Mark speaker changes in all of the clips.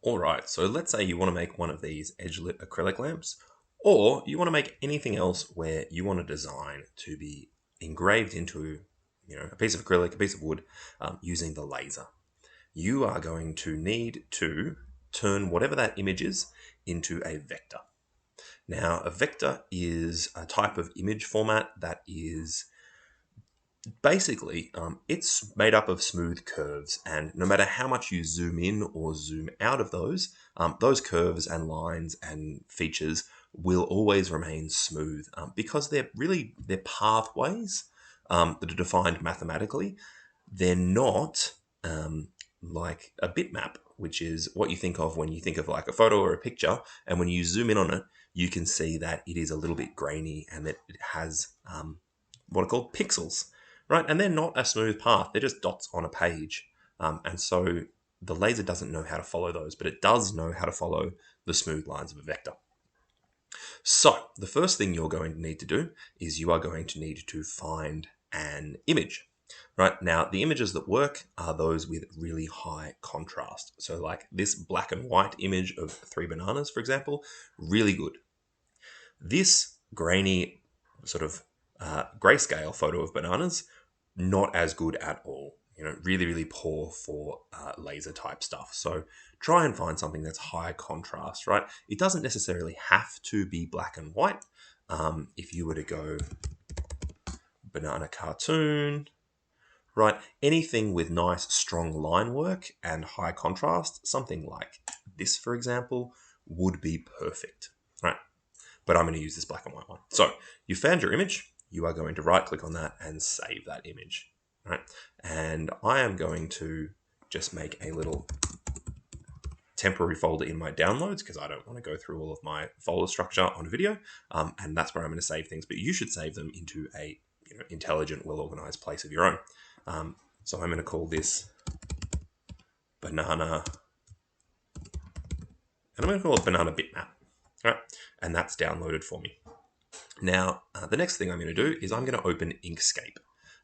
Speaker 1: All right, so let's say you want to make one of these edge-lit acrylic lamps, or you want to make anything else where you want a design to be engraved into, a piece of acrylic, a piece of wood, using the laser. You are going to need to turn whatever that image is into a vector. Now, a vector is a type of image format that is basically, it's made up of smooth curves, and no matter how much you zoom in or zoom out of those curves and lines and features will always remain smooth because they're pathways that are defined mathematically. They're not like a bitmap, which is what you think of when you think of like a photo or a picture, and when you zoom in on it, you can see that it is a little bit grainy and that it has what are called pixels, right? And they're not a smooth path, they're just dots on a page. And so the laser doesn't know how to follow those, but it does know how to follow the smooth lines of a vector. So the first thing you're going to need to do is you are going to need to find an image. Right, now, the images that work are those with really high contrast. So like this black and white image of 3 bananas, for example, really good. This grainy sort of grayscale photo of bananas, not as good at all. Really, really poor for laser type stuff. So try and find something that's high contrast, right? It doesn't necessarily have to be black and white. If you were to go banana cartoon, right, anything with nice strong line work and high contrast, something like this, for example, would be perfect, right? But I'm going to use this black and white one. So you found your image, you are going to right click on that and save that image, right? And I am going to just make a little temporary folder in my downloads because I don't want to go through all of my folder structure on video, and that's where I'm going to save things. But you should save them into a intelligent, well-organized place of your own. So I'm going to call this banana, and I'm going to call it banana bitmap, right? And that's downloaded for me. Now, the next thing I'm going to do is I'm going to open Inkscape.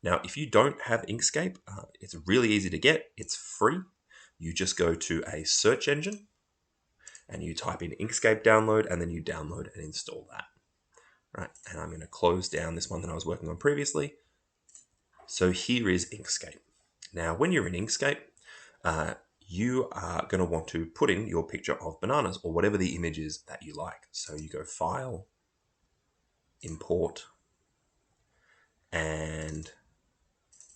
Speaker 1: Now, if you don't have Inkscape, it's really easy to get. It's free. You just go to a search engine and you type in Inkscape download, and then you download and install that. Right, and I'm going to close down this one that I was working on previously. So here is Inkscape. Now, when you're in Inkscape, you are going to want to put in your picture of bananas or whatever the image is that you like. So you go File, Import, and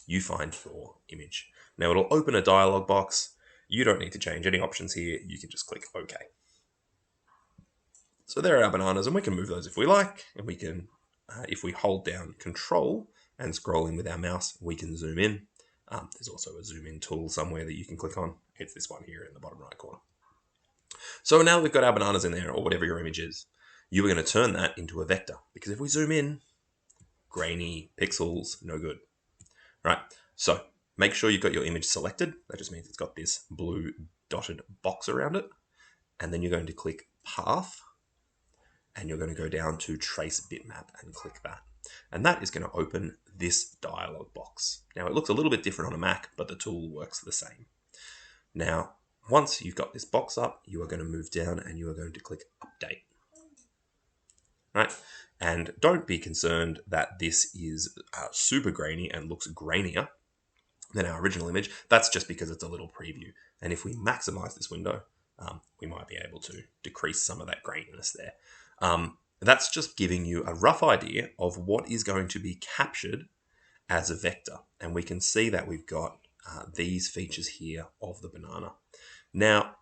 Speaker 1: you find your image. Now it'll open a dialog box. You don't need to change any options here. You can just click OK. So there are our bananas, and we can move those if we like, and we can, if we hold down Control and scroll in with our mouse, we can zoom in. There's also a zoom in tool somewhere that you can click on. It's this one here in the bottom right corner. So now that we've got our bananas in there, or whatever your image is, you are going to turn that into a vector, because if we zoom in, grainy pixels, no good. Right, so make sure you've got your image selected. That just means it's got this blue dotted box around it. And then you're going to click Path, and you're going to go down to Trace Bitmap and click that. And that is going to open this dialog box. Now, it looks a little bit different on a Mac, but the tool works the same. Now, once you've got this box up, you are going to move down and you are going to click Update. Right? And don't be concerned that this is super grainy and looks grainier than our original image. That's just because it's a little preview. And if we maximize this window, we might be able to decrease some of that graininess there. That's just giving you a rough idea of what is going to be captured as a vector. And we can see that we've got these features here of the banana. Now,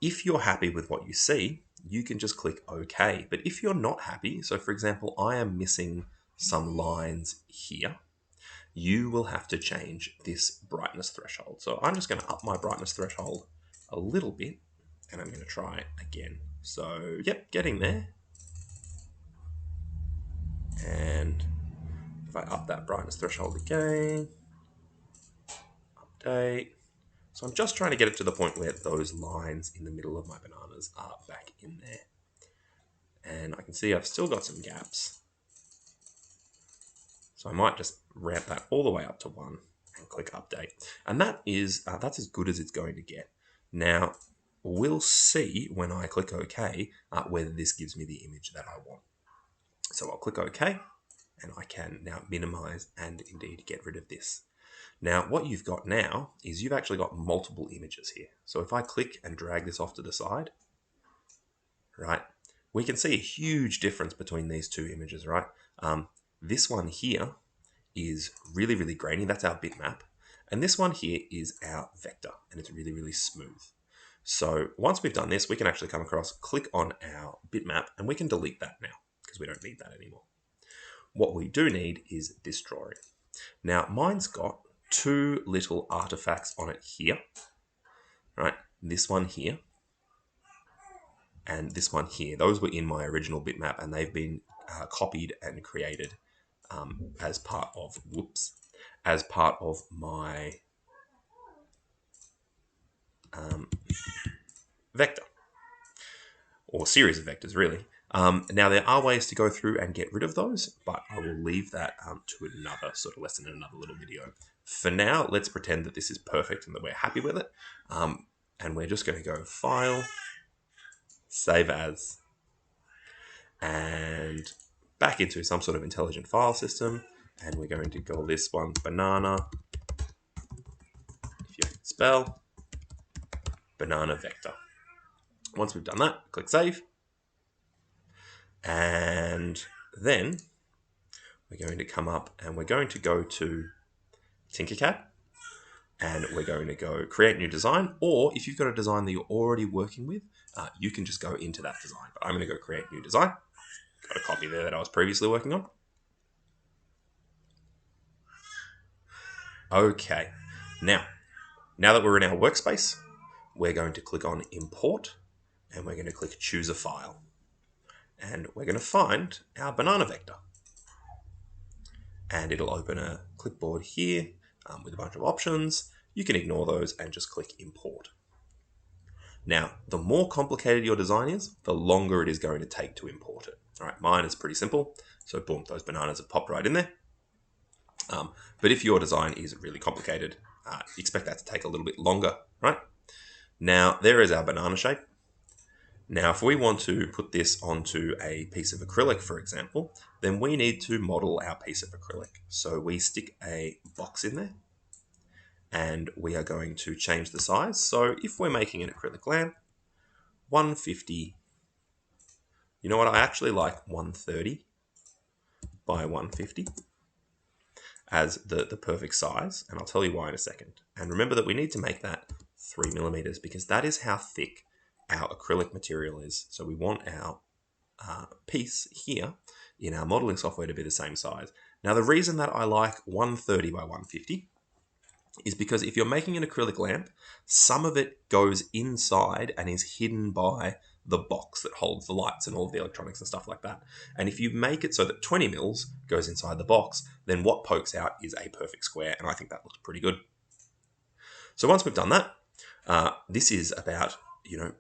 Speaker 1: if you're happy with what you see, you can just click OK. But if you're not happy, so for example, I am missing some lines here, you will have to change this brightness threshold. So I'm just going to up my brightness threshold a little bit, and I'm going to try again. So, yep, getting there. And if I up that brightness threshold again, update. So I'm just trying to get it to the point where those lines in the middle of my bananas are back in there. And I can see I've still got some gaps. So I might just ramp that all the way up to 1 and click update. And that is that's as good as it's going to get. Now, we'll see when I click OK whether this gives me the image that I want. So I'll click OK, and I can now minimize and indeed get rid of this. Now, what you've got now is you've actually got multiple images here. So if I click and drag this off to the side, right, we can see a huge difference between these two images, right? This one here is really, really grainy. That's our bitmap. And this one here is our vector, and it's really, really smooth. So once we've done this, we can actually come across, click on our bitmap, and we can delete that now because we don't need that anymore. What we do need is this drawing. Now, mine's got two little artifacts on it here, right? This one here and this one here. Those were in my original bitmap, and they've been copied and created as part of, as part of my vector, or series of vectors, really. Now, there are ways to go through and get rid of those, but I will leave that to another sort of lesson in another little video. For now, let's pretend that this is perfect and that we're happy with it. And we're just going to go File, Save As, and back into some sort of intelligent file system. And we're going to call this one Banana, if you can spell, Banana Vector. Once we've done that, click Save. And then we're going to come up and we're going to go to Tinkercad, and we're going to go Create New Design, or if you've got a design that you're already working with, you can just go into that design. But I'm going to go Create New Design. Got a copy there that I was previously working on. Okay, now that we're in our workspace, we're going to click on Import, and we're going to click Choose a File. And we're going to find our banana vector. And it'll open a clipboard here with a bunch of options. You can ignore those and just click Import. Now, the more complicated your design is, the longer it is going to take to import it. All right, mine is pretty simple. So boom, those bananas have popped right in there. But if your design is really complicated, expect that to take a little bit longer, right? Now, there is our banana shape. Now, if we want to put this onto a piece of acrylic, for example, then we need to model our piece of acrylic. So we stick a box in there, and we are going to change the size. So if we're making an acrylic lamp, 150, you know what, I actually like 130 by 150 as the perfect size, and I'll tell you why in a second. And remember that we need to make that 3 millimeters because that is how thick our acrylic material is. So we want our piece here in our modeling software to be the same size. Now, the reason that I like 130 by 150 is because if you're making an acrylic lamp, some of it goes inside and is hidden by the box that holds the lights and all of the electronics and stuff like that. And if you make it so that 20 mils goes inside the box, then what pokes out is a perfect square, and I think that looks pretty good. So once we've done that, this is about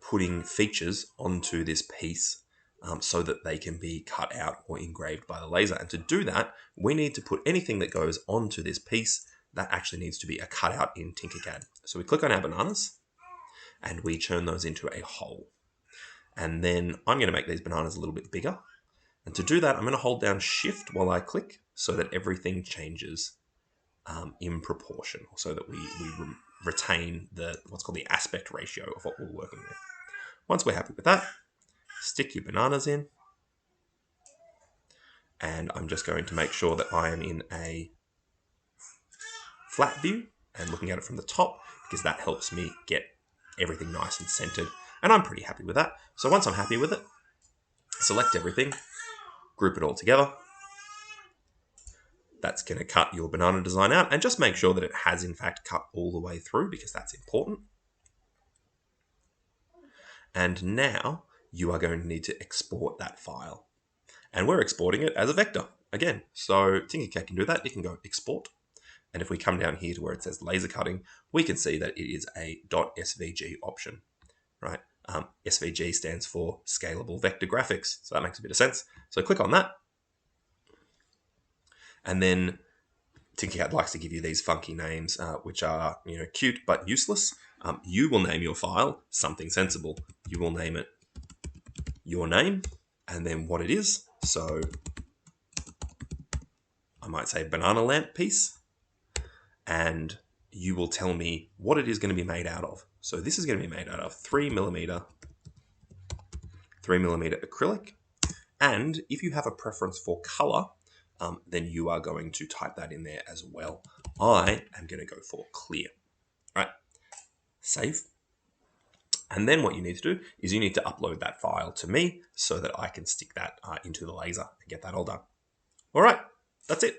Speaker 1: putting features onto this piece so that they can be cut out or engraved by the laser. And to do that, we need to put anything that goes onto this piece that actually needs to be a cutout in Tinkercad. So we click on our bananas and we turn those into a hole. And then I'm going to make these bananas a little bit bigger. And to do that, I'm going to hold down Shift while I click so that everything changes in proportion, so that we retain what's called the aspect ratio of what we're working with. Once we're happy with that, stick your bananas in. And I'm just going to make sure that I am in a flat view and looking at it from the top, because that helps me get everything nice and centered. And I'm pretty happy with that. So once I'm happy with it, select everything, group it all together. That's going to cut your banana design out, and just make sure that it has in fact cut all the way through, because that's important. And now you are going to need to export that file. And we're exporting it as a vector again. So Tinkercad can do that. It can go export. And if we come down here to where it says laser cutting, we can see that it is a .svg option, right? SVG stands for Scalable Vector Graphics. So that makes a bit of sense. So click on that. And then Tinkercad likes to give you these funky names, which are cute but useless. You will name your file something sensible. You will name it your name and then what it is. So I might say banana lamp piece, and you will tell me what it is going to be made out of. So this is going to be made out of 3mm acrylic. And if you have a preference for color, then you are going to type that in there as well. I am going to go for clear. All right, save. And then what you need to do is you need to upload that file to me so that I can stick that into the laser and get that all done. All right, that's it.